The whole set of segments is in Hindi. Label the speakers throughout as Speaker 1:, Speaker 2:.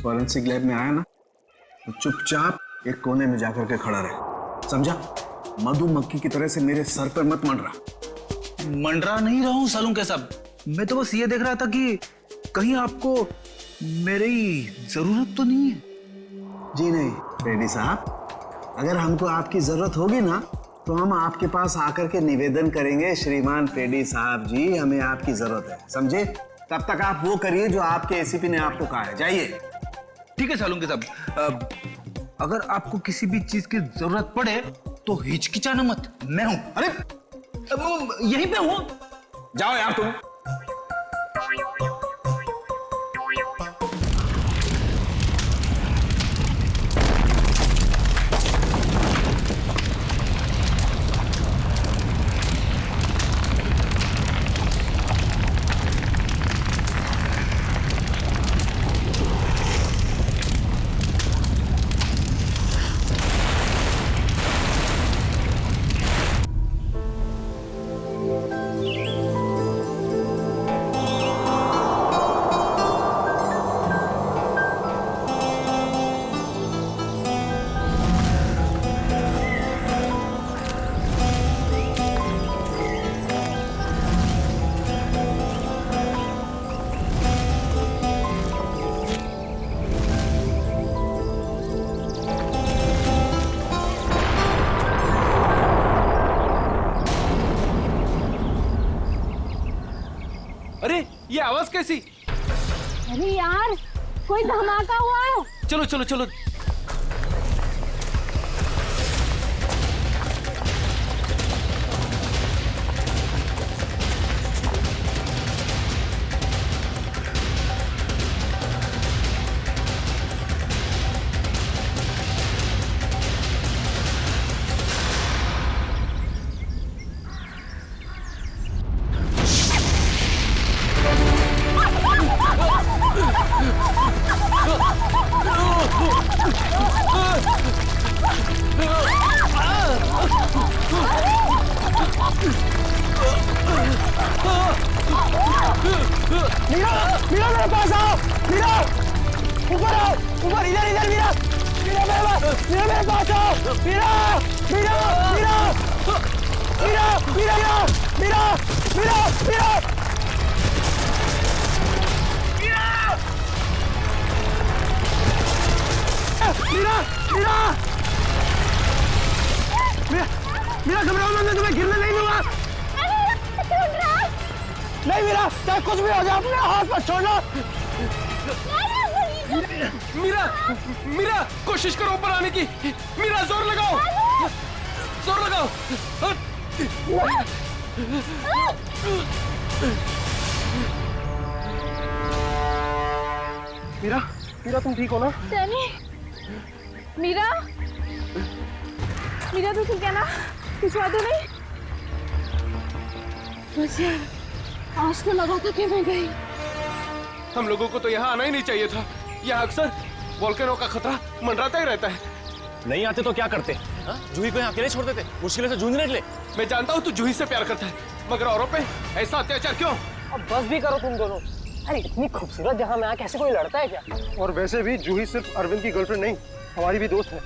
Speaker 1: फॉरेंसिक लैब में आया ना तो चुपचाप एक कोने में जाकर के खड़ा रहे, समझा? मधुमक्खी की तरह से मेरे सर पर मत मंडरा।
Speaker 2: मंडरा नहीं रहा हूं सालूं के साहब, मैं तो बस ये देख रहा था कि कहीं आपको मेरी जरूरत तो नहीं है।
Speaker 1: जी नहीं रेड्डी साहब, अगर हमको आपकी जरूरत होगी ना तो हम आपके पास आकर के निवेदन करेंगे, श्रीमान रेड्डी साहब जी हमें आपकी जरूरत है, समझे? तब तक आप वो करिए जो आपके एसीपी ने आपको कहा है, जाइए।
Speaker 2: ठीक है सालूं के साहब, अगर आपको किसी भी चीज की जरूरत पड़े तो हिचकिचाना मत, मैं हूं। अरे यहीं पे हूं,
Speaker 1: जाओ यार तुम।
Speaker 3: अरे ये आवाज कैसी?
Speaker 4: अरे यार कोई धमाका हुआ है।
Speaker 3: चलो चलो चलो।
Speaker 5: मीरा, मीरा मेरे पास आओ, मीरा, ऊपर आओ, ऊपर, इधर इधर मीरा, मीरा मेरे पास आओ, मीरा, मीरा, मीरा, मीरा, मीरा, मीरा, मीरा, मीरा, मीरा, मीरा, मीरा, मीरा घबराओ मत, मैं तुम्हें गिरने नहीं दूंगा। नहीं मीरा, चाहे कुछ भी हो जाए अपने हाथ पर छोड़ना।
Speaker 3: मीरा, मीरा कोशिश करो ऊपर आने की। मीरा जोर लगाओ, जोर लगाओ।
Speaker 5: मीरा, मीरा तुम ठीक हो ना?
Speaker 4: सनी, मीरा, मीरा तू ठीक है ना? कुछ बात तो नहीं? मुझे आज तो लगा था कि मैं गई।
Speaker 3: हम लोगों को तो यहाँ आना ही नहीं चाहिए था। यहाँ अक्सर वोल्केनो का खतरा मंडराता ही रहता है।
Speaker 6: नहीं आते तो क्या करते? जूही को यहाँ अकेले छोड़ देते, मुश्किल से जूझने के लिए।
Speaker 3: मैं जानता हूँ तू जूही से प्यार करता है, मगर औरों पे ऐसा अत्याचार क्यों?
Speaker 5: अब बस भी करो तुम दोनों। अरे इतनी खूबसूरत जहाँ में कैसे कोई लड़ता है क्या? और वैसे भी जूही सिर्फ अरविंद की गर्लफ्रेंड नहीं, हमारी भी दोस्त है।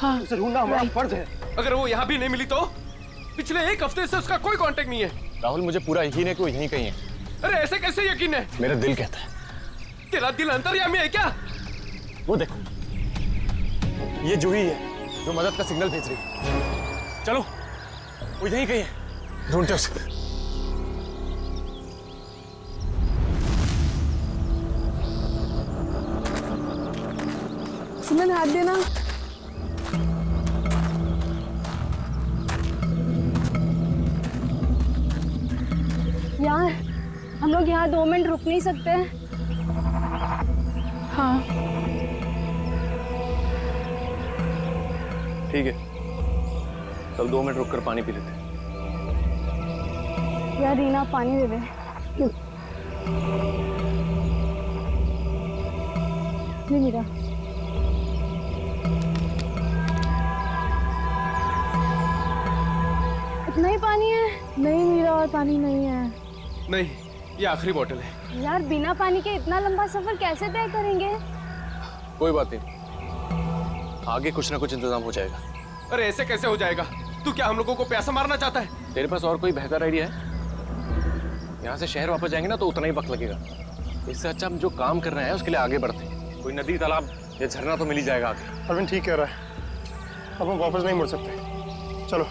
Speaker 5: हाँ, उसे ढूंढना हमारा फर्ज है।
Speaker 3: अगर वो यहाँ भी नहीं मिली तो? पिछले एक हफ्ते से उसका कोई कांटेक्ट नहीं है।
Speaker 6: राहुल मुझे पूरा यकीन है कि वो यहीं कहीं है।
Speaker 3: अरे ऐसे कैसे यकीन है?
Speaker 6: मेरा दिल कहता है।
Speaker 3: तेरा दिल अंतर्यामी है क्या?
Speaker 6: वो देखो, ये जूही है जो मदद का सिग्नल भेज रही है। चलो, वो यहीं कहीं है, ढूंढते उसे।
Speaker 4: सुमन हाथ देना। यार हम लोग यहाँ 2 मिनट रुक नहीं सकते? हाँ
Speaker 6: ठीक है, तब 2 मिनट रुककर पानी पी लेते।
Speaker 4: यार रीना पानी दे दे। ले मीरा। इतना ही पानी है? नहीं मीरा और पानी नहीं है।
Speaker 3: नहीं, ये आखिरी बोतल है।
Speaker 4: यार बिना पानी के इतना लंबा सफर कैसे तय करेंगे?
Speaker 6: कोई बात नहीं, आगे कुछ ना कुछ इंतजाम हो जाएगा।
Speaker 3: अरे ऐसे कैसे हो जाएगा? तू क्या हम लोगों को प्यासा मारना चाहता है?
Speaker 6: तेरे पास और कोई बेहतर आइडिया है? यहाँ से शहर वापस जाएंगे ना तो उतना ही वक्त लगेगा। इससे अच्छा हम जो काम कर रहे हैं उसके लिए आगे बढ़ते हैं। कोई नदी, तालाब या झरना तो मिल ही जाएगा आगे।
Speaker 7: अरविंद ठीक कह रहा है, अब हम वापस नहीं मुड़ सकते। चलो।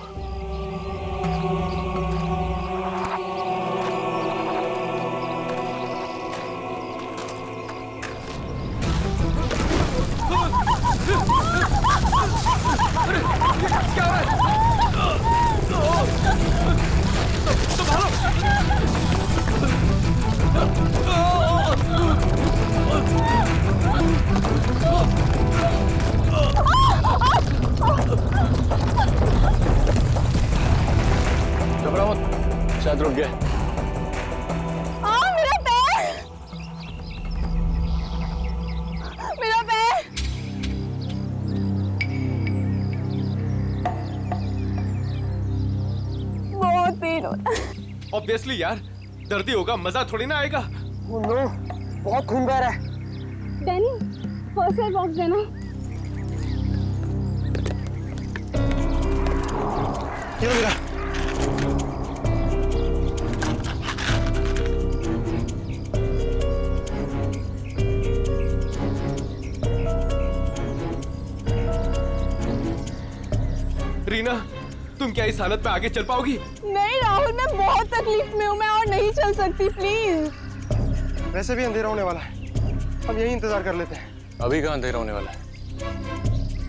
Speaker 3: क्या हो रहा है?
Speaker 6: घबराओ मत, शायद रुक गए।
Speaker 4: मेरा पैर, मेरा पैर। बहुत पेन हो रहा है।
Speaker 3: ऑब्वियसली यार, दर्दी होगा, मजा थोड़ी ना आएगा।
Speaker 5: ओ नो, बहुत खून बह रहा है।
Speaker 4: डैनी, फर्स्ट एड बॉक्स देना।
Speaker 7: ये लो मीरा।
Speaker 3: रीना, तुम क्या इस हालत में आगे चल पाओगी?
Speaker 4: नहीं राहुल, मैं बहुत तकलीफ में हूँ, मैं और नहीं चल सकती, प्लीज।
Speaker 7: वैसे भी अंधेरा होने वाला है, अब यही इंतजार कर लेते हैं।
Speaker 6: अभी कहाँ अंधेरा होने वाला है?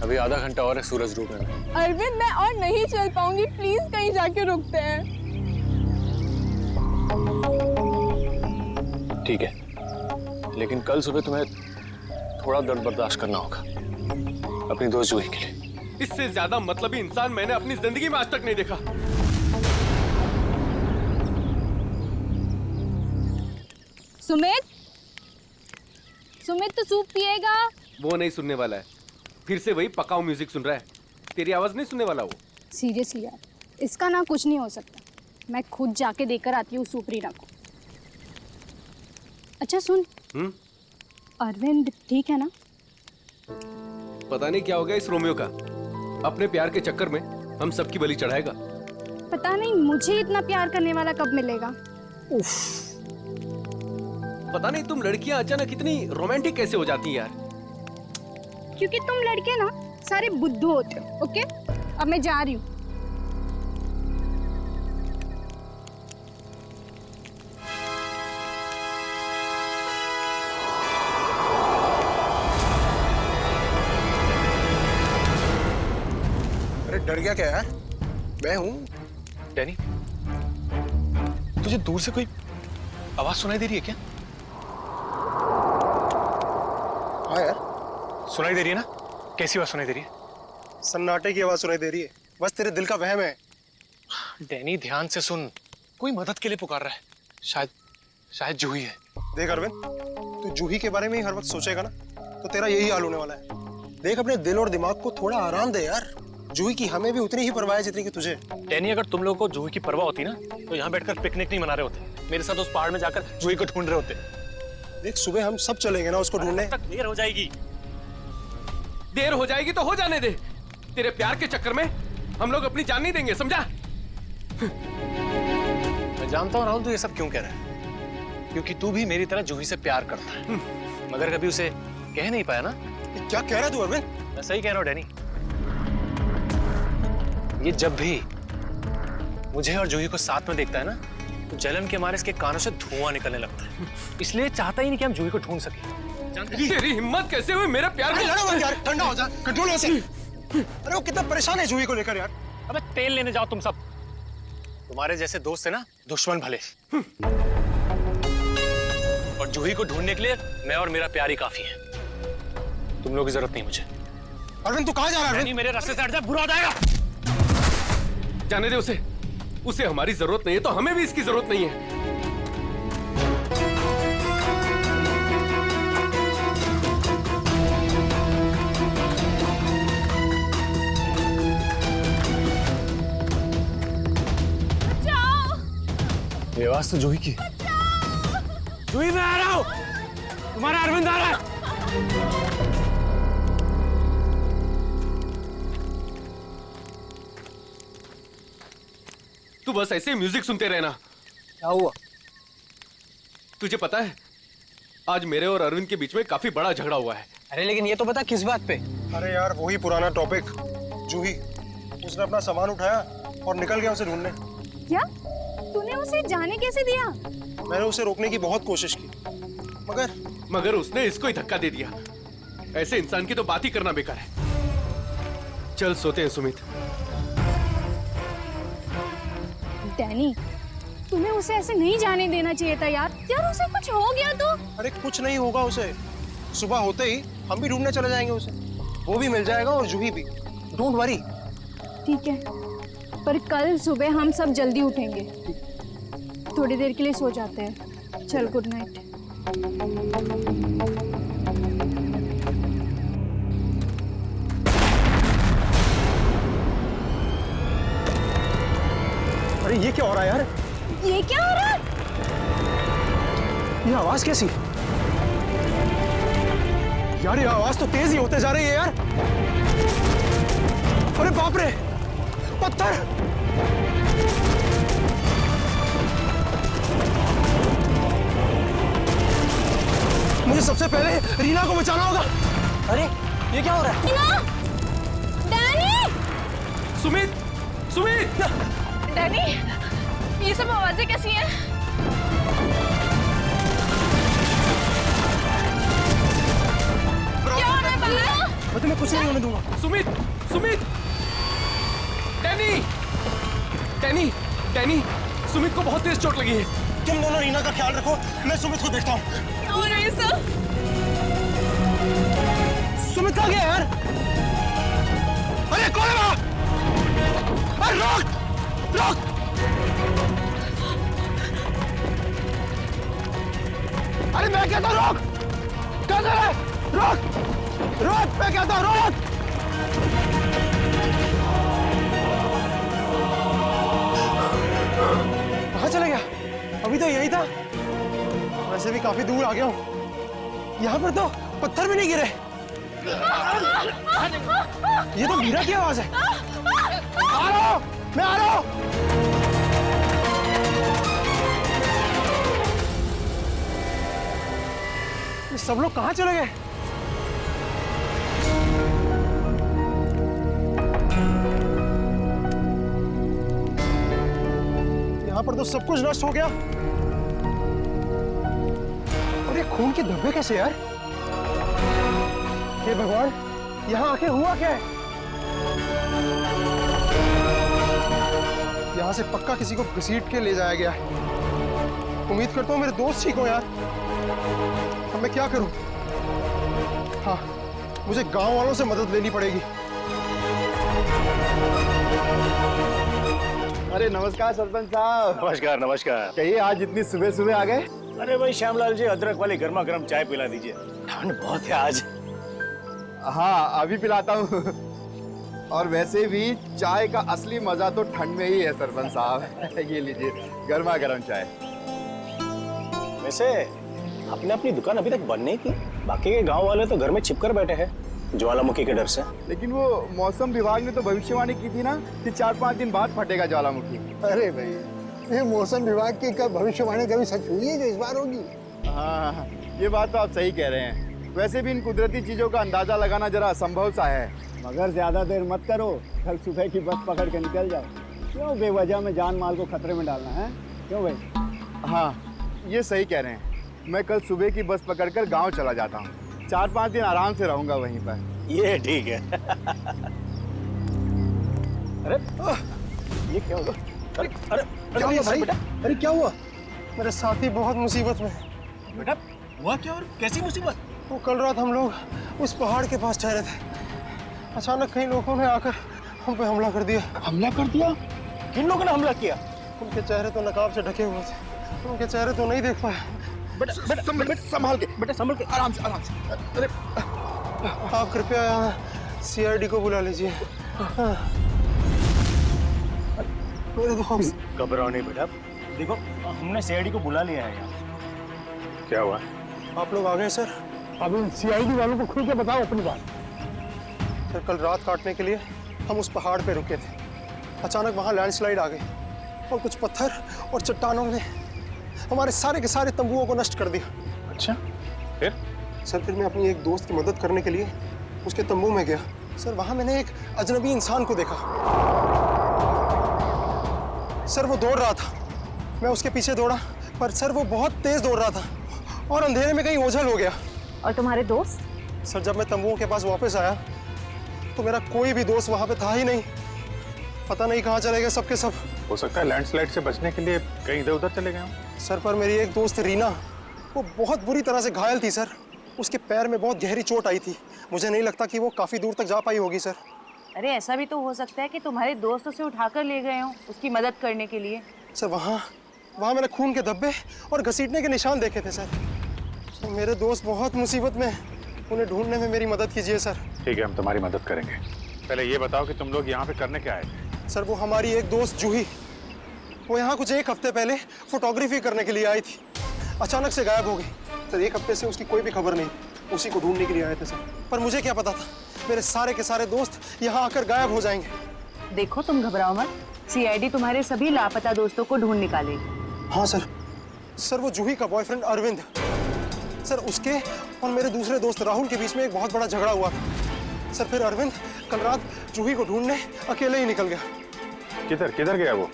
Speaker 6: अभी आधा घंटा और है सूरज डूबने में।
Speaker 4: अरविंद, मैं और नहीं चल पाऊंगी, प्लीज कहीं जाके रुकते हैं।
Speaker 6: ठीक है, लेकिन कल सुबह तुम्हें थोड़ा दर्द बर्दाश्त करना होगा अपनी दोस्त जूही के लिए।
Speaker 3: इससे ज्यादा मतलबी इंसान मैंने अपनी जिंदगी में आज तक नहीं देखा।
Speaker 4: सुमित, सुमित तो सूप पिएगा?
Speaker 3: वो नहीं सुनने वाला है, फिर से वही पकाऊ म्यूजिक सुन रहा है। तेरी आवाज नहीं सुनने वाला वो।
Speaker 4: सीरियसली यार, इसका ना कुछ नहीं हो सकता। मैं खुद जाके देकर आती हूँ सूप रीना को। अच्छा सुन, अरविंद ठीक है ना?
Speaker 3: पता नहीं क्या हो गया इस रोमियो का, अपने प्यार के चक्कर में हम सबकी बलि चढ़ाएगा।
Speaker 4: पता नहीं मुझे इतना प्यार करने वाला कब मिलेगा। उफ।
Speaker 3: पता नहीं तुम लड़कियां अचानक इतनी रोमांटिक कैसे हो जाती हैं यार।
Speaker 4: क्योंकि तुम लड़के ना सारे बुद्धू होते हो। ओके, अब मैं जा रही हूँ।
Speaker 7: अरे डर गया क्या यार? मैं हूँ।
Speaker 6: डैनी, तुझे दूर से कोई आवाज सुनाई दे रही है क्या?
Speaker 7: हाँ यार,
Speaker 6: सुनाई दे रही है ना? कैसी आवाज सुनाई दे रही है?
Speaker 7: सन्नाटे की आवाज सुनाई दे रही है। बस तेरे दिल का वहम है।
Speaker 6: डैनी ध्यान से सुन, कोई मदद के लिए पुकार रहा है। शायद जूही है।
Speaker 7: देख अरविंद, तू जूही के बारे में ही हर वक्त सोचेगा ना तो तेरा यही हाल होने वाला है। देख, अपने दिल और दिमाग को थोड़ा आराम दे यार। जूही की हमें भी उतनी ही परवाह है जितनी कि तुझे।
Speaker 6: डैनी, अगर तुम लोगों को जूही की परवाह होती ना तो यहाँ बैठकर पिकनिक नहीं मना रहे होते, मेरे साथ उस पहाड़ में जाकर जूही को ढूंढ रहे होते।
Speaker 7: देख, सुबह हम सब चलेंगे ना उसको ढूंढने।
Speaker 6: तक देर हो जाएगी।
Speaker 3: देर हो जाएगी तो हो जाने दे। तेरे प्यार के चक्कर में हम लोग अपनी जान नहीं देंगे, समझा?
Speaker 6: मैं जानता हूँ राहुल, तू ये सब क्यों कह रहा है, क्योंकि तू भी मेरी तरह जूही से प्यार करता है, मगर कभी उसे कह नहीं पाया ना।
Speaker 7: क्या कह रहा है तू अरविंद?
Speaker 6: मैं सही कह रहा हूँ डैनी। ये जब भी मुझे और जूही को साथ में देखता है ना तो जलन के मारे इसके कानों से धुआं निकलने लगता है। इसलिए चाहता ही नहीं कि हम जूही को ढूंढ सके।
Speaker 3: तेरी हिम्मत कैसे हुई मेरे प्यार में?
Speaker 7: लड़ो मत यार, ठंडा हो जा, कंट्रोल हो से। अरे वो कितना परेशान है जूही को लेकर यार।
Speaker 6: अबे तेल लेने जाओ तुम सब। तुम्हारे जैसे दोस्त है ना दुश्मन भले। और जूही को ढूंढने के लिए मैं और मेरा प्यार ही काफी है। तुम लोगों की जरूरत नहीं मुझे।
Speaker 7: अरविंद, तू कहाँ जा रहा है?
Speaker 6: नहीं, मेरे रास्ते से हट जा, बुरा हो जाएगा।
Speaker 3: जाने दे उसे। उसे हमारी जरूरत नहीं है तो हमें भी इसकी जरूरत नहीं है।
Speaker 6: ये आवाज तो जूही की।
Speaker 5: जूही मैं आ रहा हूँ, तुम्हारा अरविंद आ रहा है।
Speaker 3: तू बस ऐसे ही म्यूजिक सुनते रहना।
Speaker 5: क्या हुआ?
Speaker 3: तुझे पता है आज मेरे और अरविंद के बीच में काफी बड़ा झगड़ा हुआ है।
Speaker 5: अरे लेकिन ये तो बता किस बात पे?
Speaker 7: अरे यार वही पुराना टॉपिक, जूही। उसने अपना सामान उठाया और निकल गया उसे ढूंढने।
Speaker 4: क्या तूने उसे जाने कैसे दिया?
Speaker 7: मैंने उसे रोकने की बहुत कोशिश की,
Speaker 3: मगर उसने इसको ही धक्का दे दिया। ऐसे इंसान की तो बात ही करना बेकार है। चल सोते हैं सुमित।
Speaker 4: डैनी, तुम्हें उसे ऐसे नहीं जाने देना चाहिए था यार। यार उसे कुछ हो गया तो?
Speaker 7: अरे कुछ नहीं होगा उसे। सुबह होते ही हम भी ढूंढने चले जाएंगे उसे। वो भी मिल जाएगा और जूही भी। Don't worry.
Speaker 4: ठीक है, पर कल सुबह हम सब जल्दी उठेंगे। थोड़ी देर के लिए सो जाते हैं। चल गुड नाइट।
Speaker 7: अरे ये क्या हो रहा है यार?
Speaker 4: ये क्या हो रहा है?
Speaker 7: ये आवाज कैसी? यार ये आवाज तो तेज ही होते जा रही है यार। अरे बाप रे, पत्थर! मुझे सबसे पहले रीना को बचाना होगा।
Speaker 5: अरे ये क्या हो रहा है?
Speaker 4: डैनी!
Speaker 3: सुमित, सुमित!
Speaker 4: डैनी, ये सब आवाजें कैसी हैं? क्या हो रहा है बाहर?
Speaker 7: मैं तुम्हें कुछ नहीं होने दूंगा।
Speaker 3: Sumit, Sumit! Danny, Danny, Danny! Sumit को बहुत तेज चोट लगी है।
Speaker 7: तुम दोनों रीना का ख्याल रखो, मैं सुमित को देखता हूँ।
Speaker 4: क्या हो रहा है सब?
Speaker 7: सुमित आ गया यार। अरे कौन है वहाँ? अरे रोक! रोक! अरे मैं कहता हूँ रोक! कहाँ है? रोक! रोक! मैं कहता हूँ रोक! कहाँ चला गया? अभी तो यही था। वैसे भी काफी दूर आ गया हूँ। यहाँ पर तो पत्थर भी नहीं गिरे। ये तो मीरा की आवाज है। आ रहा हूँ, मैं आ रहा हूँ। ये सब लोग कहाँ चले गए? यहाँ पर तो सब कुछ नष्ट हो गया। और ये खून के धब्बे कैसे यार? हे भगवान, यहाँ आके हुआ क्या है? यहाँ से पक्का किसी को घसीट के ले जाया गया है। उम्मीद करता हूँ मेरे दोस्त ठीक हो यार। अब मैं क्या करूँ? हाँ, मुझे गांव वालों से मदद लेनी पड़ेगी।
Speaker 8: अरे नमस्कार सरपंच साहब।
Speaker 9: नमस्कार नमस्कार।
Speaker 8: कहिए आज इतनी सुबह सुबह आ गए?
Speaker 9: अरे भाई श्यामलाल जी, अदरक वाली गर्मा गर्म चाय पिला दीजिए, ठंड बहुत है आज।
Speaker 8: हाँ अभी पिलाता हूँ। और वैसे भी चाय का असली मजा तो ठंड में ही है सरपंच साहब। ये लीजिए गर्मा गर्म चाय।
Speaker 9: वैसे आपने अपनी दुकान अभी तक बंद नहीं की? बाकी के गांव वाले तो घर में छिपकर बैठे हैं ज्वालामुखी के डर से।
Speaker 8: लेकिन वो मौसम विभाग ने तो भविष्यवाणी की थी ना कि 4-5 दिन बाद फटेगा ज्वालामुखी।
Speaker 10: अरे भाई, ये मौसम विभाग की कब भविष्यवाणी कभी सच हुई है जो इस बार होगी?
Speaker 8: हाँ ये बात तो आप सही कह रहे हैं। वैसे भी इन कुदरती चीजों का अंदाजा लगाना जरा असंभव सा है।
Speaker 10: मगर ज्यादा देर मत करो, कल सुबह की बस पकड़ के निकल जाओ। क्यों बेवजह में जान माल को खतरे में डालना है? क्यों भाई?
Speaker 8: हाँ ये सही कह रहे हैं। मैं कल सुबह की बस पकड़कर गांव चला जाता हूँ। 4-5 दिन आराम से रहूंगा वहीं पर।
Speaker 9: ये ठीक है। अरे ये क्या हुआ? अरे अरे
Speaker 7: क्या हुआ भाई? अरे क्या हुआ? मेरे साथी बहुत मुसीबत में है।
Speaker 9: बेटा हुआ क्या और कैसी मुसीबत?
Speaker 7: वो कल रात हम लोग उस पहाड़ के पास ठहरे थे। अचानक कई लोगों ने आकर हम पे हमला कर दिया।
Speaker 9: हमला कर दिया? किन लोगों ने हमला किया?
Speaker 7: उनके चेहरे तो नकाब से ढके हुए थे, उनके चेहरे तो नहीं देख पाए।
Speaker 8: बेटा संभाल के, बेटा संभल के, आराम से आराम से। अरे
Speaker 7: आप कृपया CID को बुला लीजिए। मेरे दोस्त।
Speaker 9: घबराओ नहीं बेटा, देखो हमने CID को बुला लिया है यहाँ।
Speaker 8: क्या हुआ?
Speaker 7: आप लोग आ गए सर?
Speaker 5: अब इन सीआईडी वालों को खुल के बताओ अपनी बात।
Speaker 7: सर कल रात काटने के लिए हम उस पहाड़ पे रुके थे। अचानक वहाँ लैंडस्लाइड आ गई और कुछ पत्थर और चट्टानों ने हमारे सारे के सारे तंबुओं को नष्ट कर दिया।
Speaker 8: अच्छा, फिर?
Speaker 7: सर फिर मैं अपनी एक दोस्त की मदद करने के लिए उसके तंबू में गया। सर वहाँ मैंने एक अजनबी इंसान को देखा। सर वो दौड़ रहा था, मैं उसके पीछे दौड़ा, पर सर वो बहुत तेज दौड़ रहा था और अंधेरे में कहीं ओझल हो गया।
Speaker 11: और तुम्हारे दोस्त?
Speaker 7: सर जब मैं तंबुओं के पास वापस आया तो मेरा कोई भी दोस्त वहाँ पे था ही नहीं। पता नहीं कहाँ चले गए सबके सब।
Speaker 8: हो सकता है लैंडस्लाइड से बचने के लिए कहीं इधर उधर चले गए हों।
Speaker 7: सर पर मेरी एक दोस्त रीना, वो बहुत बुरी तरह से घायल थी सर। उसके पैर में बहुत गहरी चोट आई थी। मुझे नहीं लगता कि वो काफी दूर तक जा पाई होगी सर।
Speaker 11: अरे ऐसा भी तो हो सकता है कि तुम्हारे दोस्त उसे उठाकर ले गए हों उसकी मदद करने के लिए।
Speaker 7: सर वहाँ मैंने खून के धब्बे और घसीटने के निशान देखे थे सर। मेरे दोस्त बहुत मुसीबत में, उन्हें ढूंढने में मेरी मदद कीजिए सर।
Speaker 8: ठीक है, हम तुम्हारी मदद करेंगे। पहले ये बताओ कि तुम लोग यहाँ पे करने क्या आए थे?
Speaker 7: सर वो हमारी एक दोस्त जूही, वो यहाँ कुछ एक हफ्ते पहले फोटोग्राफी करने के लिए आई थी। अचानक से गायब हो गई। सर एक हफ्ते से उसकी कोई भी खबर नहीं। उसी को ढूंढने के लिए आए थे सर। पर मुझे क्या पता था मेरे सारे के सारे दोस्त यहाँ आकर गायब हो जाएंगे।
Speaker 11: देखो तुम घबराओ मत, सीआईडी तुम्हारे सभी लापता दोस्तों को ढूंढ निकालेगी।
Speaker 7: हाँ सर। सर वो जूही का बॉयफ्रेंड अरविंद, सर उसके और मेरे दूसरे दोस्त राहुल के बीच में एक बहुत बड़ा झगड़ा हुआ था। सर फिर अरविंद कल रात जूही को ढूंढने अकेले ही निकल गया।
Speaker 8: किधर गया वो?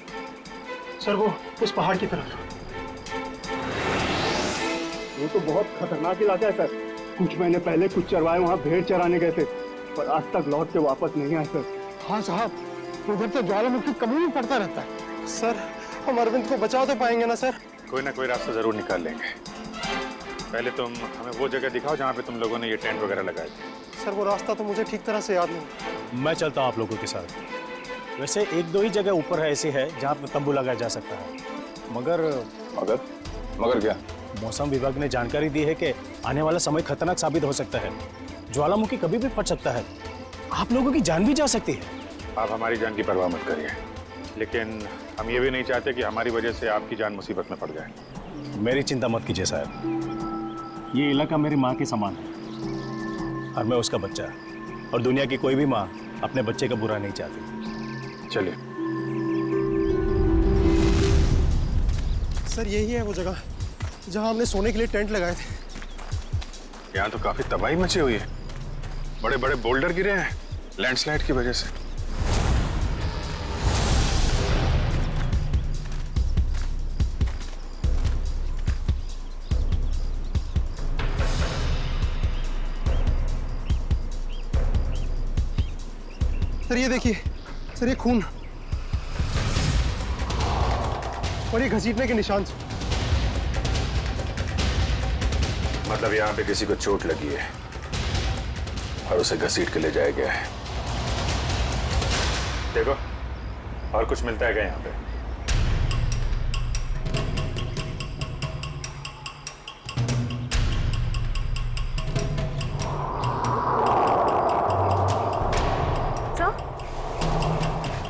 Speaker 7: सर वो उस पहाड़ की तरफ।
Speaker 10: वो तो बहुत खतरनाक इलाका है सर। कुछ महीने पहले कुछ चरवाए वहाँ भेड़ चराने गए थे, पर आज तक लौट के वापस नहीं आए सर।
Speaker 5: हाँ साहब, उधर तो ज्वालामुखी कभी भी पड़ता रहता है।
Speaker 7: सर हम अरविंद को बचा तो पाएंगे ना सर?
Speaker 8: कोई ना कोई रास्ता जरूर निकाल लेंगे। पहले तुम हमें वो जगह दिखाओ जहाँ पे तुम लोगों ने ये टेंट वगैरह लगाए थे।
Speaker 7: सर वो रास्ता तो मुझे ठीक तरह से याद नहीं।
Speaker 9: मैं चलता हूँ आप लोगों के साथ। वैसे एक दो ही जगह ऊपर है ऐसी है जहाँ पर तंबू लगाया जा सकता है,
Speaker 8: मगर क्या?
Speaker 9: मौसम विभाग ने जानकारी दी है कि आने वाला समय खतरनाक साबित हो सकता है। ज्वालामुखी कभी भी फट सकता है, आप लोगों की जान भी जा सकती है।
Speaker 8: आप हमारी जान की परवाह मत करिए, लेकिन हम ये भी नहीं चाहते कि हमारी वजह से आपकी जान मुसीबत में पड़ जाए।
Speaker 9: मेरी चिंता मत कीजिए साहब, ये इलाका मेरी माँ के समान है और मैं उसका बच्चा, और दुनिया की कोई भी माँ अपने बच्चे का बुरा नहीं चाहती।
Speaker 8: चलिए।
Speaker 7: सर यही है वो जगह जहाँ हमने सोने के लिए टेंट लगाए थे।
Speaker 8: यहाँ तो काफी तबाही मची हुई है। बड़े बड़े बोल्डर गिरे हैं लैंडस्लाइड की वजह से।
Speaker 7: सर ये देखिए, सर ये खून और ये घसीटने के निशान।
Speaker 8: मतलब यहाँ पे किसी को चोट लगी है और उसे घसीट के ले जाया गया है। देखो और कुछ मिलता है क्या यहाँ पे?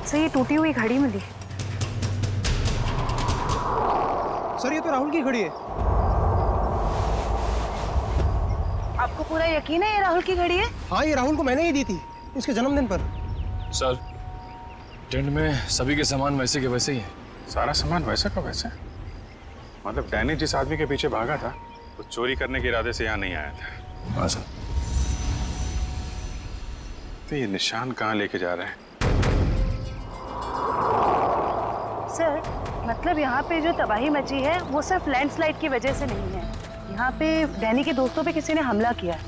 Speaker 11: सर ये टूटी हुई घड़ी मिली।
Speaker 7: सर ये तो राहुल की घड़ी है।
Speaker 11: आपको पूरा यकीन है ये राहुल की घड़ी है?
Speaker 7: हाँ ये राहुल को मैंने ही दी थी उसके जन्मदिन पर।
Speaker 6: सर टेंट में सभी के सामान वैसे के वैसे ही है।
Speaker 8: सारा सामान वैसा का वैसा? मतलब डैनी जिस आदमी के पीछे भागा था वो चोरी करने के इरादे से यहाँ नहीं आया था।
Speaker 6: हाँ सर।
Speaker 8: तो ये निशान कहाँ लेके जा रहे हैं?
Speaker 11: सर मतलब यहाँ पे जो तबाही मची है वो सिर्फ लैंडस्लाइड की वजह से नहीं है, यहाँ पे डैनी के दोस्तों पे किसी ने हमला किया है।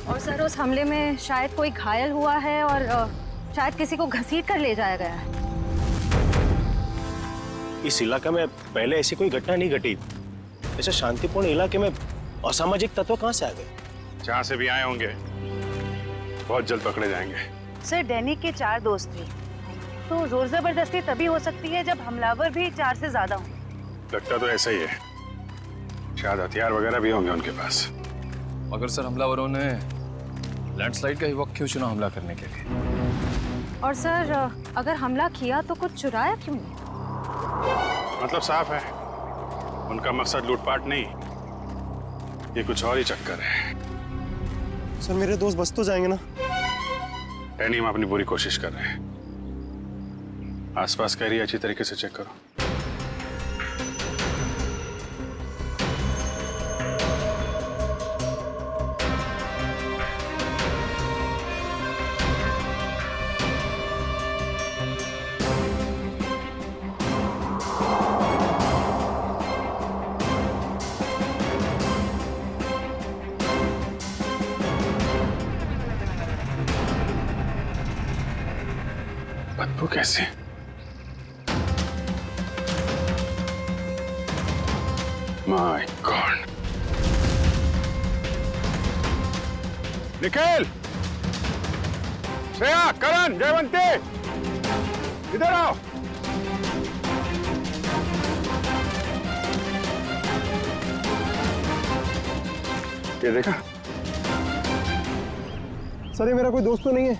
Speaker 4: और सर उस हमले में शायद कोई घायल हुआ है और शायद किसी को घसीट कर ले जाया गया है।
Speaker 9: इस इलाके में पहले ऐसी कोई घटना नहीं घटी। ऐसे शांतिपूर्ण इलाके में असामाजिक तत्व कहाँ से आ गए?
Speaker 8: जहाँ से भी आए होंगे बहुत जल्द पकड़े जाएंगे।
Speaker 11: सर डैनी के 4 दोस्त थे, तो जोर जबरदस्ती तभी हो सकती है जब हमलावर भी 4 से ज्यादा हों।
Speaker 8: लगता तो ऐसा ही है, शायद हथियार वगैरह भी होंगे उनके पास।
Speaker 6: मगर सर हमलावरों ने लैंडस्लाइड का ही वक्त क्यों चुना हमला करने के लिए?
Speaker 4: और सर अगर हमला किया तो कुछ चुराया क्यों नहीं?
Speaker 8: मतलब साफ है, उनका मकसद लूटपाट नहीं
Speaker 9: ये कुछ और ही चक्कर है।
Speaker 7: सर मेरे दोस्त बच तो जाएंगे ना?
Speaker 9: डैनी, हम अपनी पूरी कोशिश कर रहे हैं। आसपास का एरिया अच्छी तरीके से चेक करो। बदबू कैसे? My god. निखिल, श्रेया, करण, जयवंती, इधर आओ। ये देखा?
Speaker 7: सर ये मेरा कोई दोस्त तो नहीं है?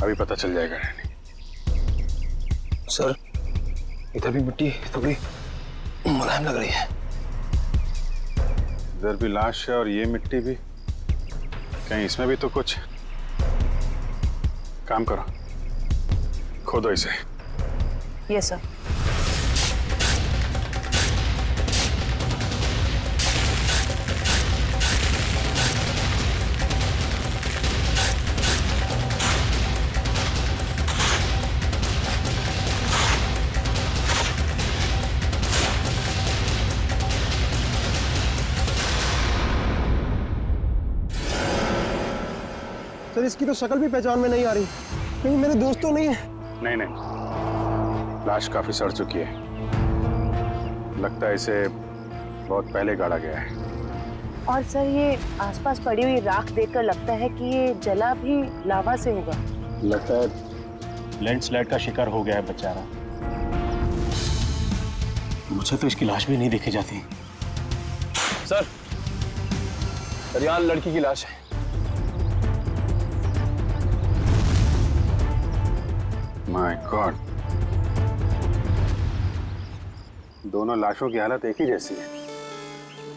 Speaker 9: अभी पता चल जाएगा डैनी।
Speaker 2: सर, इधर भी मिट्टी थोड़ी मुलायम लग रही है।
Speaker 9: इधर भी लाश है और ये मिट्टी भी। कहीं इसमें भी तो कुछ। काम करो, खोदो इसे।
Speaker 11: Yes sir.
Speaker 7: सर इसकी तो शक्ल भी पहचान में नहीं आ रही। कहीं मेरे दोस्त तो नहीं है?
Speaker 9: नहीं नहीं, लाश काफी सड़ चुकी है। लगता है इसे बहुत पहले गाड़ा गया है।
Speaker 11: और सर ये आसपास पड़ी हुई राख देखकर लगता है कि ये जला भी लावा से होगा।
Speaker 9: लगता है लैंडस्लाइड का शिकार हो गया है बेचारा। मुझे तो इसकी लाश भी नहीं देखी जाती।
Speaker 6: सर, यहाँ लड़की की लाश है।
Speaker 9: माय गॉड, दोनों लाशों की हालत एक ही जैसी है।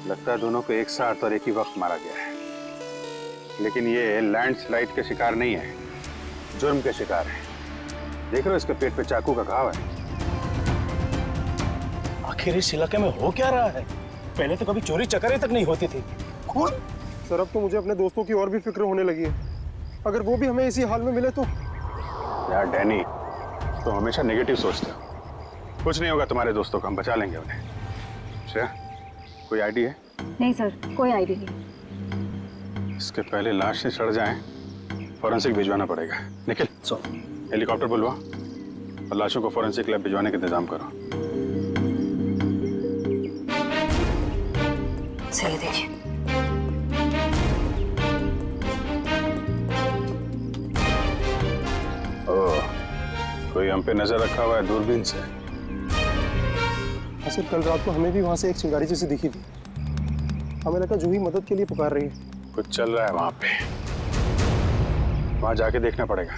Speaker 9: लगता है दोनों को एक साथ और एक ही वक्त मारा गया है। लेकिन ये लैंडस्लाइड के शिकार नहीं है, जुर्म के शिकार है। देख रहे हो इसके पेट पे चाकू का घाव है। आखिर इस इलाके में हो क्या रहा है? पहले तो कभी चोरी चकारी तक नहीं होती थी। खून?
Speaker 7: सर अब तो मुझे अपने दोस्तों की और भी फिक्र होने लगी है। अगर वो भी हमें इसी हाल में मिले तो।
Speaker 9: यार डैनी, तो हमेशा नेगेटिव सोचते हो। कुछ नहीं होगा तुम्हारे दोस्तों को, हम बचा लेंगे उन्हें। श्रेया, कोई आईडी है?
Speaker 4: नहीं सर, कोई आईडी नहीं।
Speaker 9: इसके पहले लाश से सड़ जाए, फॉरेंसिक भिजवाना पड़ेगा। निखिल, हेलीकॉप्टर बुलवा और लाशों को फॉरेंसिक लैब भिजवाने का इंतजाम करो।
Speaker 11: सही देखिए।
Speaker 9: ओह, कोई हम पे नजर रखा हुआ है दूरबीन से।
Speaker 7: सर कल रात को हमें भी वहां से एक चिंगारी जैसी दिखी थी। हमें लगा जूही मदद के लिए पुकार रही है।
Speaker 9: कुछ चल रहा है वहां पे, वहां जाके देखना पड़ेगा।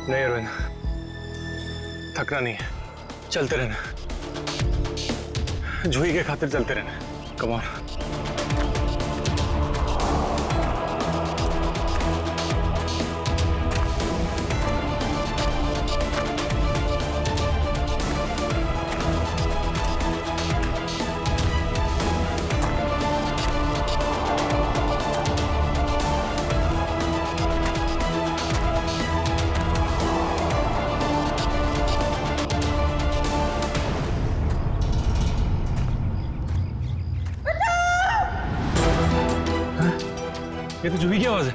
Speaker 6: नहीं अरविंद, थकना नहीं है, चलते रहना। जूही के खातिर चलते रहना। Come on. ये तो जूही की आवाज है।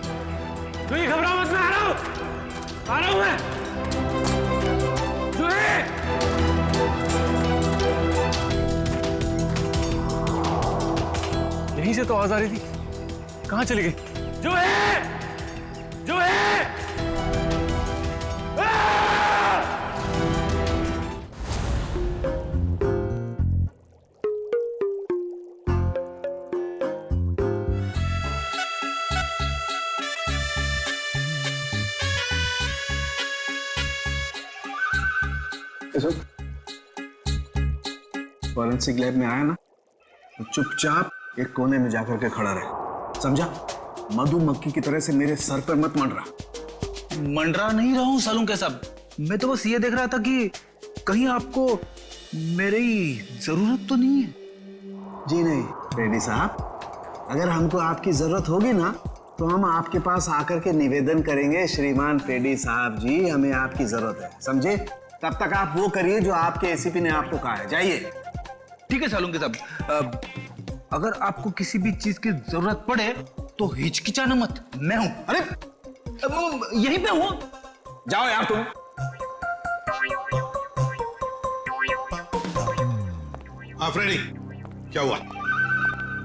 Speaker 6: जूही घबराओ मत, मैं आ रहा हूं मैं। जूही! यहीं से तो आवाज आ रही थी, कहां चली गई? जूही! जूही!
Speaker 1: फॉरेंसिक लैब में आया ना तो चुपचाप एक कोने में जाकर के खड़ा रहे, समझा? मधुमक्खी की तरह से मेरे सर पर मत
Speaker 2: मंडरा नहीं रहा हूं सालून के साहब, मैं तो बस ये देख रहा था कि कहीं आपको मेरी जरूरत तो नहीं है।
Speaker 1: जी नहीं रेड्डी साहब, अगर हमको आपकी जरूरत होगी ना तो हम आपके पास आकर के निवेदन करेंगे, श्रीमान रेड्डी साहब जी हमें आपकी जरूरत है, समझे? तब तक आप वो करिए जो आपके एसीपी ने आपको कहा है, जाइए।
Speaker 2: ठीक है सालून के साहब, अगर आपको किसी भी चीज की जरूरत पड़े तो हिचकिचाना मत, मैं हूं। अरे यहीं पे हूं, जाओ यार तुम।
Speaker 9: हाँ फ्रेडी, क्या हुआ?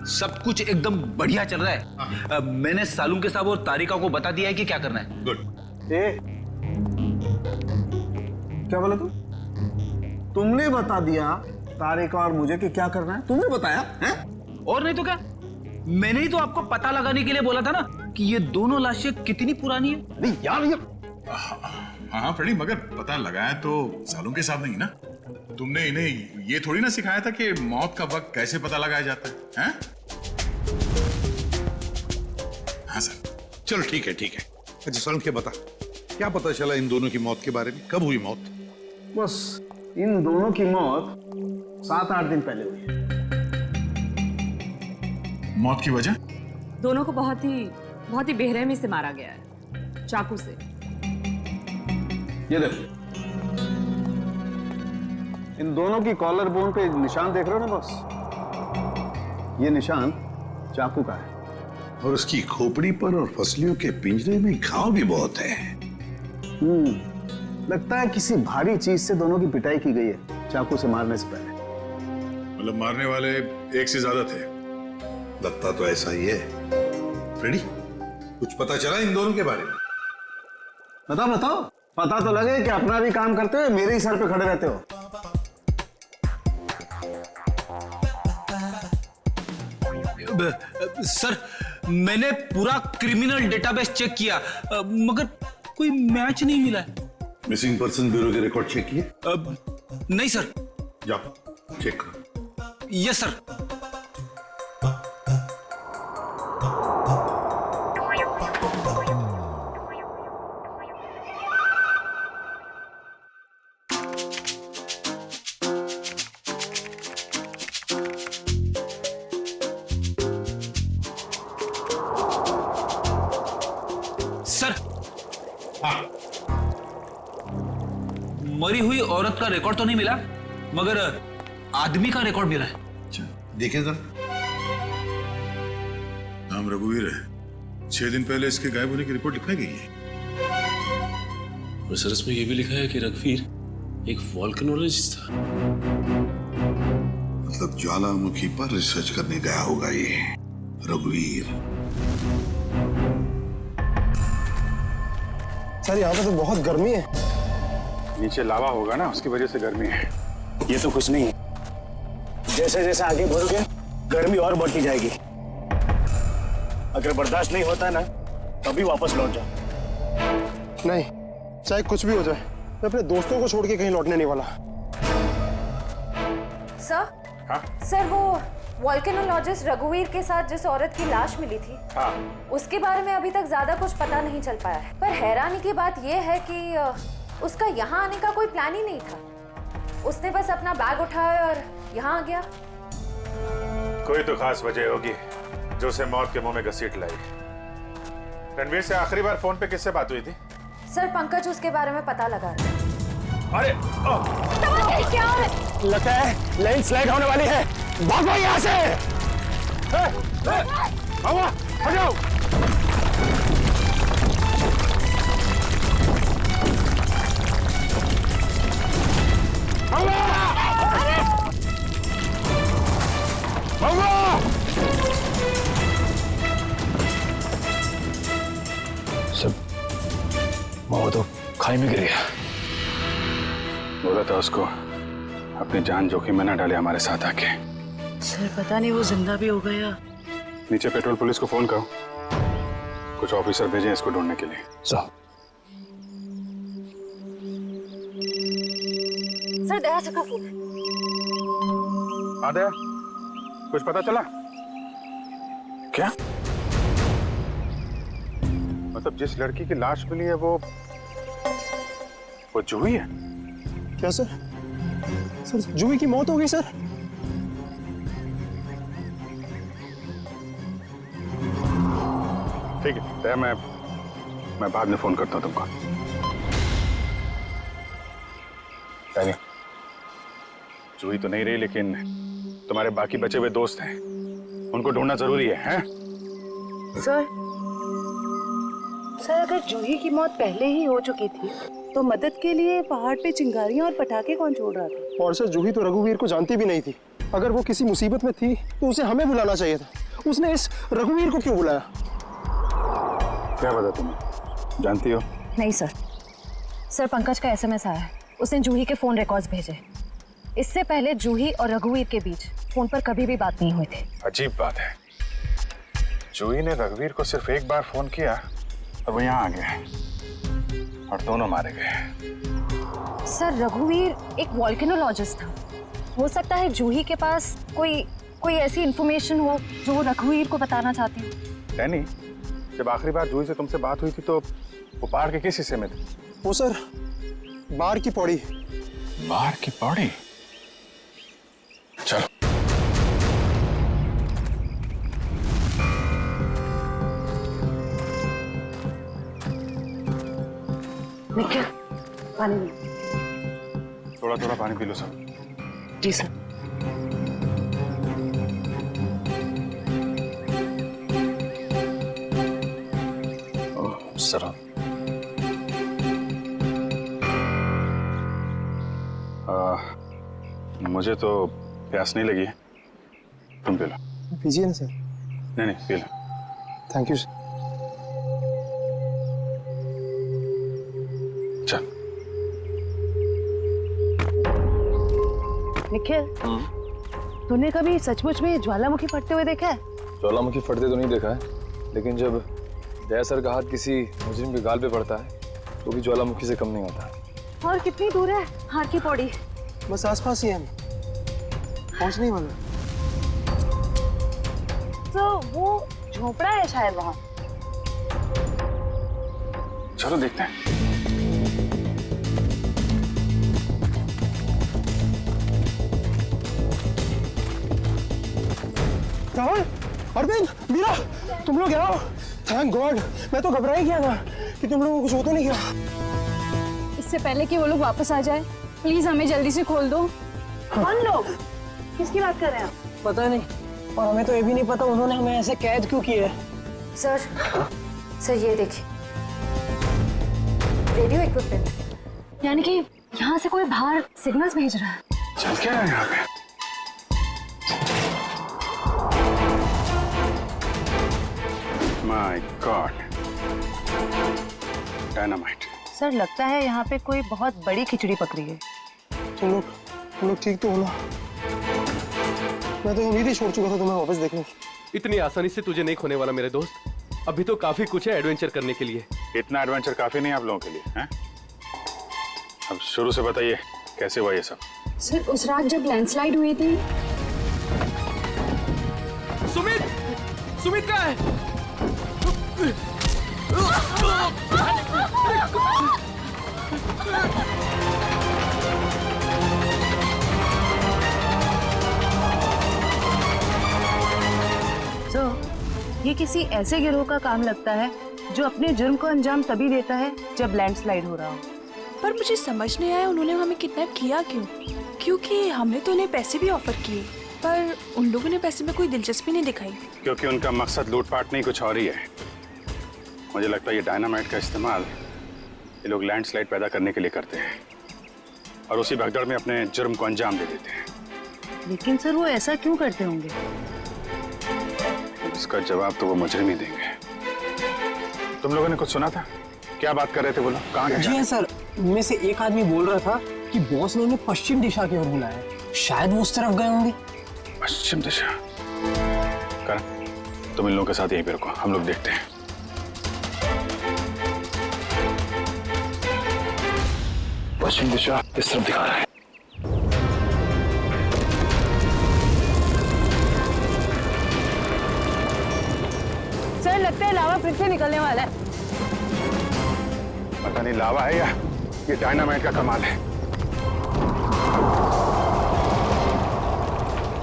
Speaker 2: सब कुछ एकदम बढ़िया चल रहा है। मैंने सालून के साहब और तारिका को बता दिया है कि क्या करना है।
Speaker 9: गुड।
Speaker 1: क्या बोला तुमने बता दिया तारिका और मुझे कि क्या करना है? तुमने बताया है?
Speaker 2: और नहीं तो क्या, मैंने ही तो आपको पता लगाने के लिए बोला था ना कि ये दोनों लाशें कितनी पुरानी है।
Speaker 1: अरे यार ये
Speaker 9: हाँ फ्रेडी, मगर पता लगाया तो सालों के साथ नहीं ना। तुमने इन्हें ये थोड़ी ना सिखाया था कि मौत का वक्त कैसे पता लगाया जाता है, हैं? हाँ सर, चलो ठीक है ठीक है। अच्छा सालों के बता, क्या पता चला इन दोनों की मौत के बारे में? कब हुई मौत?
Speaker 1: बस इन दोनों की मौत 7-8 दिन पहले हुई।
Speaker 9: मौत की वजह?
Speaker 12: दोनों को बहुत ही बेरहमी से मारा गया है, चाकू से।
Speaker 1: ये देखो, इन दोनों की कॉलर बोन पे निशान देख रहे हो ना बॉस? ये निशान चाकू का है।
Speaker 9: और उसकी खोपड़ी पर और फसलियों के पिंजरे में घाव भी बहुत है।
Speaker 1: लगता है किसी भारी चीज से दोनों की पिटाई की गई है चाकू से मारने से पहले।
Speaker 9: मतलब मारने वाले एक से ज्यादा थे? लगता तो ऐसा ही है। फ्रेडी, कुछ पता चला इन दोनों के बारे में?
Speaker 1: बताओ, पता तो लगे कि अपना भी काम करते हो, मेरे ही सर पे खड़े रहते हो।
Speaker 2: सर, मैंने पूरा क्रिमिनल डेटाबेस चेक किया, मगर कोई मैच नहीं मिला है।
Speaker 9: मिसिंग पर्सन ब्यूरो के रिकॉर्ड चेक किए?
Speaker 2: नहीं सर।
Speaker 9: जाओ चेक करो।
Speaker 2: Yes sir. सर,
Speaker 9: हाँ,
Speaker 2: मरी हुई औरत का रिकॉर्ड तो नहीं मिला, मगर आदमी का रिकॉर्ड मिला है।
Speaker 9: अच्छा देखिए सर, नाम रघुवीर है। 6 दिन पहले इसके गायब होने की रिपोर्ट लिखाई गई है।
Speaker 6: और सर इसमें यह भी लिखा है कि रघुवीर एक वोल्केनोलॉजिस्ट था।
Speaker 9: मतलब ज्वालामुखी पर रिसर्च करने गया होगा ये रघुवीर।
Speaker 7: सर यहाँ पे तो बहुत गर्मी है।
Speaker 9: नीचे लावा होगा ना, उसकी वजह से गर्मी है।
Speaker 10: ये तो कुछ नहीं है, जैसे जैसे आगे बढ़ोगे गर्मी और बढ़ती जाएगी। अगर बर्दाश्त नहीं होता ना तभी वापस लौट जाओ।
Speaker 7: नहीं, चाहे कुछ भी हो जाए, मैं अपने दोस्तों को छोड़ के कहीं लौटने नहीं वाला।
Speaker 13: सर?
Speaker 9: हाँ?
Speaker 13: सर, वो वोल्केनोलॉजिस्ट रघुवीर के साथ जिस औरत की लाश मिली थी,
Speaker 9: हाँ।
Speaker 13: उसके बारे में अभी तक ज्यादा कुछ पता नहीं चल पाया है। पर हैरानी की बात यह है कि उसका यहाँ आने का कोई प्लान ही नहीं था। उसने बस अपना बैग उठाया और यहाँ आ गया।
Speaker 9: कोई तो खास वजह होगी जो उसे मौत के मुंह में घसीट लाई। रणवीर से आखिरी बार फोन पे किससे बात हुई थी?
Speaker 13: सर, पंकज उसके बारे में पता लगा रहे हैं।
Speaker 9: अरे
Speaker 13: क्या है?
Speaker 10: लगता है लैंडस्लाइड होने वाली है। भागो यहाँ से।
Speaker 9: हटाओ।
Speaker 6: सब वो तो खाई में गिर गया।
Speaker 9: बोला था उसको अपनी जान जोखिम में न डाले हमारे साथ आके।
Speaker 11: सर पता नहीं वो जिंदा भी हो गया।
Speaker 9: नीचे पेट्रोल पुलिस को फोन करो, कुछ ऑफिसर भेजें इसको ढूंढने के लिए।
Speaker 11: दया सर का फोन।
Speaker 9: हाँ दया, कुछ पता चला क्या? मतलब जिस लड़की की लाश मिली है वो जूही है?
Speaker 7: क्या सर? सर जूही की मौत हो गई सर?
Speaker 9: ठीक है दया, मैं बाद में फोन करता हूँ तुमको। यानी जूही तो नहीं रही, लेकिन तुम्हारे बाकी बचे हुए दोस्त हैं, उनको ढूंढना जरूरी है, हैं?
Speaker 11: सर अगर जूही की मौत पहले ही हो चुकी थी तो मदद के लिए पहाड़ पे चिंगारियां और पटाखे कौन छोड़ रहा था?
Speaker 7: और सर जूही तो रघुवीर को जानती भी नहीं थी। अगर वो किसी मुसीबत में थी तो उसे हमें बुलाना चाहिए था। उसने इस रघुवीर को क्यों बुलाया?
Speaker 9: क्या पता तुम्हें, जानती हो?
Speaker 13: नहीं सर पंकज का एसएमएस आया है, उसने जूही के फोन रिकॉर्ड्स भेजे। इससे पहले जूही और रघुवीर के बीच फोन पर कभी भी बात नहीं हुई थी।
Speaker 9: अजीब बात है, जूही ने रघुवीर को सिर्फ एक बार फोन किया और वो यहाँ आ गया और दोनों मारे गए।
Speaker 13: सर रघुवीर एक वॉल्केनोलॉजिस्ट था, हो सकता है जूही के पास कोई ऐसी इंफॉर्मेशन हो जो वो रघुवीर को बताना चाहती हो।
Speaker 9: डैनी, जब आखिरी बार जूही से तुमसे बात हुई थी तो वो पहाड़ के किस हिस्से में थे?
Speaker 7: वो सर बाहर की पौड़ी।
Speaker 9: बाहर की पौड़ी? चलो।
Speaker 11: निखिल पानी लो।
Speaker 9: थोड़ा थोड़ा पानी पी लो सब।
Speaker 11: जी सर।
Speaker 9: सर मुझे तो प्यास नहीं लगी है, तुम पी लो।
Speaker 7: पीजिए ना सर।
Speaker 9: नहीं P low.
Speaker 7: Thank you sir.
Speaker 9: चल।
Speaker 11: निखिल, तूने कभी सचमुच में ज्वालामुखी फटते हुए देखा है?
Speaker 6: ज्वालामुखी फटते तो नहीं देखा है, लेकिन जब दया सर का हाथ किसी मुजरिम के गाल पे पड़ता है तो भी ज्वालामुखी से कम नहीं होता।
Speaker 11: और कितनी दूर है हार की पौड़ी?
Speaker 7: बस आसपास ही है, पहुंचने ही वाला।
Speaker 11: तो वो झोपड़ा है शायद वहाँ।
Speaker 9: चलो देखते हैं।
Speaker 7: राहुल, अरविंद, मीरा, तुम लोग आओ। थैंक गॉड, मैं तो घबरा ही गया था कि तुम लोगों को कुछ हो तो नहीं गया।
Speaker 4: इससे पहले कि वो लोग वापस आ जाए, प्लीज हमें जल्दी से खोल दो।
Speaker 11: कौन लोग? किसकी बात कर रहे हैं आप?
Speaker 5: पता नहीं, और हमें तो ये भी नहीं पता उन्होंने हमें ऐसे कैद क्यों किया है।
Speaker 13: सर ये देखिए, रेडियो इक्विपमेंट, यानी कि यहाँ से कोई बाहर सिग्नल्स भेज रहा है।
Speaker 9: चल क्या है यहाँ पे? My God, dynamite.
Speaker 11: सर लगता है यहाँ पे कोई बहुत बड़ी खिचड़ी पकड़ी है।
Speaker 7: तुम लोग ठीक तो हो ना? मैं तो उम्मीद ही छोड़ चुका था तुम्हें वापस देखने की।
Speaker 3: इतनी आसानी से तुझे नहीं खोने वाला मेरे दोस्त। अभी तो काफी कुछ है एडवेंचर करने के लिए।
Speaker 9: इतना एडवेंचर काफी नहीं आप लोगों के लिए, हैं? अब शुरू से बताइए कैसे हुआ ये सब?
Speaker 4: सर उस रात जब लैंडस्लाइड हुई थी।
Speaker 3: सुमित कहाँ है?
Speaker 11: ये किसी ऐसे गिरोह का काम लगता है जो अपने जुर्म को अंजाम तभी देता है जब लैंडस्लाइड हो रहा हो।
Speaker 14: पर मुझे समझ नहीं आया उन्होंने हमें किडनैप किया क्यों? क्योंकि हमने तो उन्हें पैसे भी ऑफर किए, पर उन लोगों ने पैसे में कोई दिलचस्पी नहीं दिखाई।
Speaker 9: क्योंकि उनका मकसद लूटपाट नहीं, कुछ और ही है। मुझे लगता है ये डायनामाइट का इस्तेमाल ये लोग लैंडस्लाइड पैदा करने के लिए करते हैं और उसी भगदड़ में अपने जुर्म को अंजाम दे देते हैं।
Speaker 11: लेकिन सर वो ऐसा क्यों करते होंगे?
Speaker 9: इसका जवाब तो वो मुजरिम ही देंगे। तुम लोगों ने कुछ सुना था? क्या बात कर रहे थे बोलो? कहाँ गए?
Speaker 5: जी हाँ सर, उनमें से एक आदमी बोल रहा था कि बॉस ने उन्हें पश्चिम दिशा की ओर बुलाया है। शायद वो उस तरफ गए होंगे।
Speaker 9: पश्चिम दिशा? करण, तुम इन लोगों के साथ यहीं पे रुको, हम लोग देखते हैं।
Speaker 6: पश्चिम दिशा इस तरफ दिखा रहा है।
Speaker 11: लगता है लावा फिर से निकलने वाला है।
Speaker 9: पता नहीं लावा है या ये डायनामाइट का कमाल है।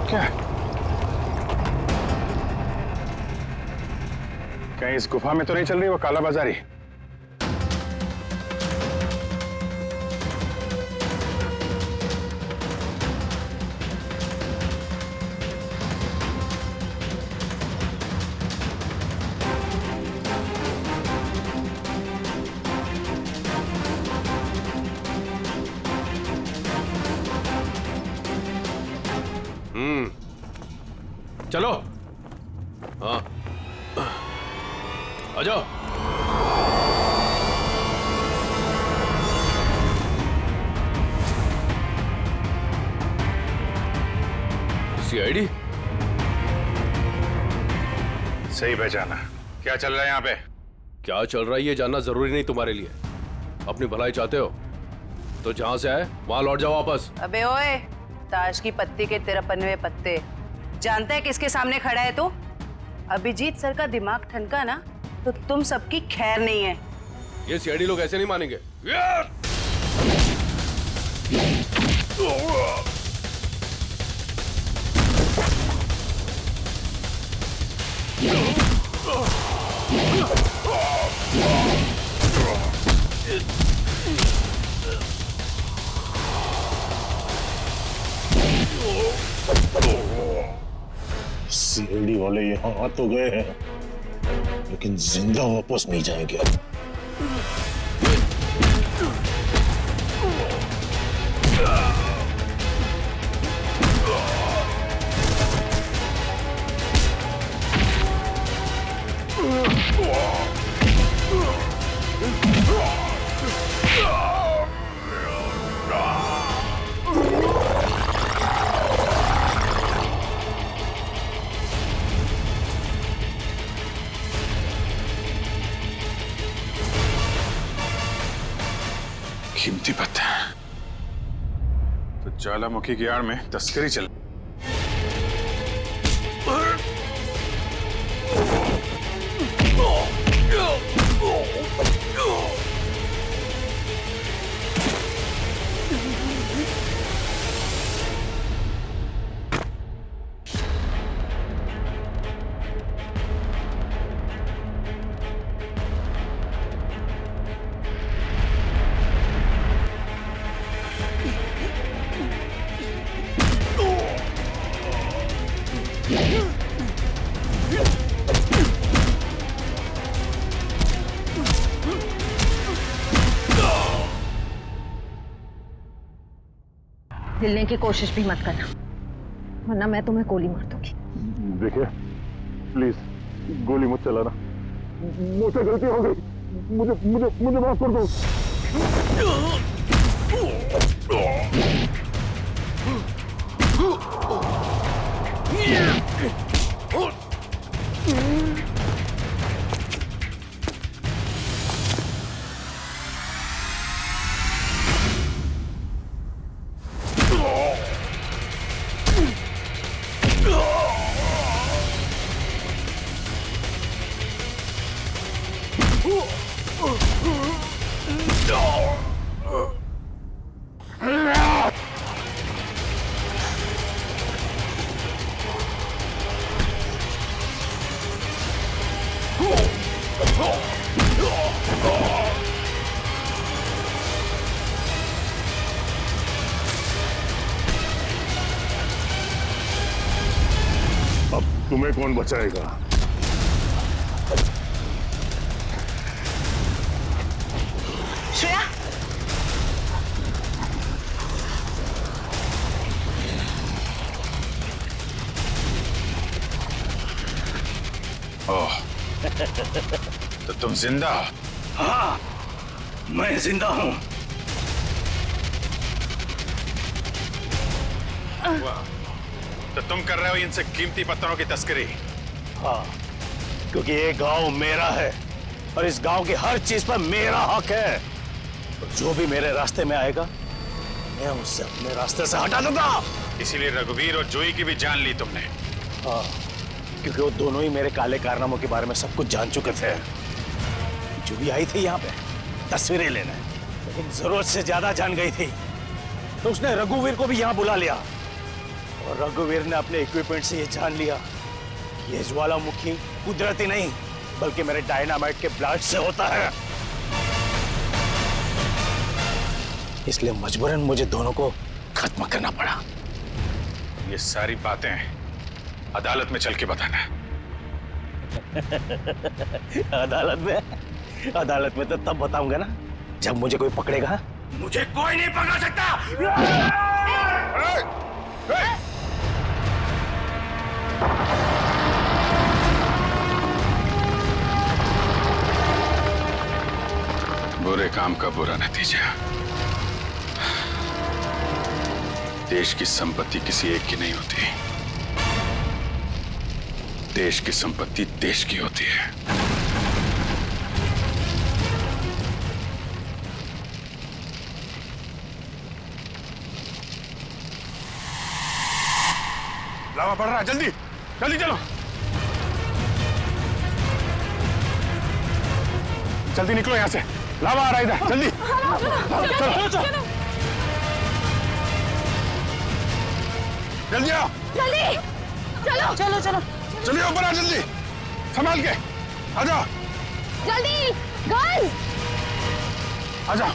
Speaker 9: क्या कहीं इस गुफा में तो नहीं चल रही वो काला बाजारी?
Speaker 3: चलो। हाँ आ जाओ। सीआईडी
Speaker 9: सही पहचाना। क्या चल रहा है यहाँ पे?
Speaker 3: क्या चल रहा है ये जानना जरूरी नहीं तुम्हारे लिए। अपनी भलाई चाहते हो तो जहां से आए वहां लौट जाओ वापस।
Speaker 11: अबे ओए, ताश की पत्ती के 53वें पत्ते, जानता है किसके सामने खड़ा है तू? अभिजीत सर का दिमाग ठनका ना तो तुम सबकी खैर नहीं है।
Speaker 3: ये सीआईडी लोग ऐसे नहीं मानेंगे।
Speaker 15: सीआईडी वाले यहाँ आ तो गए हैं लेकिन जिंदा वापस नहीं जाएंगे।
Speaker 9: कीमती पत्थर तो ज्वालामुखी की आड़ में तस्करी चल।
Speaker 11: हिलने की कोशिश भी मत करना वरना मैं तुम्हें गोली मार दूंगी।
Speaker 15: देखिए प्लीज गोली मत चलाना, मुझसे गलती हो गई, मुझे मुझे मुझे माफ कर दो। अब तुम्हें कौन बचाएगा?
Speaker 11: श्रेया,
Speaker 9: ओह, तो तुम जिंदा हो?
Speaker 15: हाँ, मैं जिंदा हूं।
Speaker 9: तो तुम कर रहे हो इनसे कीमती पत्थरों की तस्करी?
Speaker 15: हाँ, क्योंकि ये गांव मेरा है और इस गांव की हर चीज पर मेरा हक है। और जो भी मेरे रास्ते में आएगा मैं उससे अपने रास्ते से हटा दूंगा।
Speaker 9: इसीलिए रघुवीर और जोई की भी जान ली तुमने।
Speaker 15: हाँ, क्योंकि वो दोनों ही मेरे काले कारनामों के बारे में सब कुछ जान चुके थे। जूही आई थी यहाँ पे तस्वीरें लेने, लेकिन जरूरत से ज्यादा जान गई थी, तो उसने रघुवीर को भी यहाँ बुला लिया और रघुवीर ने अपने इक्विपमेंट से ये जान लिया कि ये ज्वालामुखी कुदरती नहीं बल्कि मेरे डायनामाइट के ब्लास्ट से होता है। इसलिए मजबूरन मुझे दोनों को खत्म करना पड़ा।
Speaker 9: ये सारी बातें अदालत में चल के बताना।
Speaker 15: अदालत में तो तब बताऊंगा ना जब मुझे कोई पकड़ेगा।
Speaker 9: मुझे कोई नहीं पकड़ सकता। बुरे काम का बुरा नतीजा। देश की संपत्ति किसी एक की नहीं होती, देश की संपत्ति देश की होती है। लावा पड़ रहा है, जल्दी जल्दी चलो, जल्दी निकलो यहां से, लावा आ रहा है इधर, जल्दी चलो चलो जल्दी आओ,
Speaker 5: जल्दी चलो चलो चलो
Speaker 9: चलिए ऊपर आ, जल्दी संभाल के आ जाओ,
Speaker 5: जल्दी गर्ल्स
Speaker 9: आ जाओ।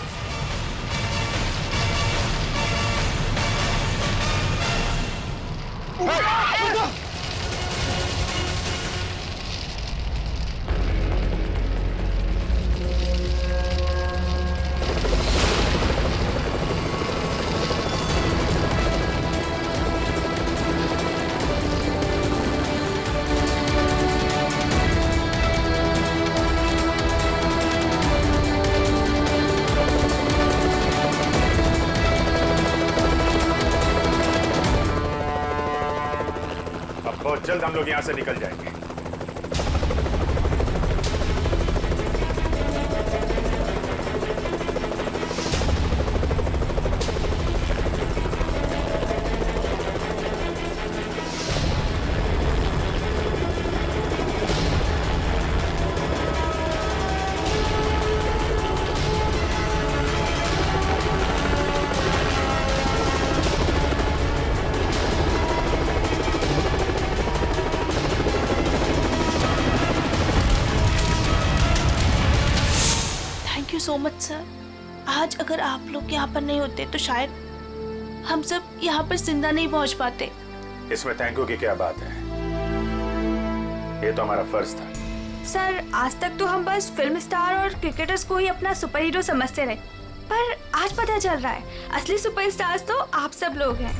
Speaker 9: बहुत जल्द हम लोग यहां से निकल जाएंगे।
Speaker 14: So much sir. आज अगर आप लोग यहाँ पर नहीं होते तो शायद हम सब यहाँ पर जिंदा नहीं पहुँच पाते।
Speaker 9: इसमें थैंक यू की क्या बात है, ये तो हमारा फर्ज था।
Speaker 14: सर आज तक तो हम बस फिल्म स्टार और क्रिकेटर्स को ही अपना सुपर हीरो समझते रहे, पर आज पता चल रहा है असली सुपरस्टार्स तो आप सब लोग हैं।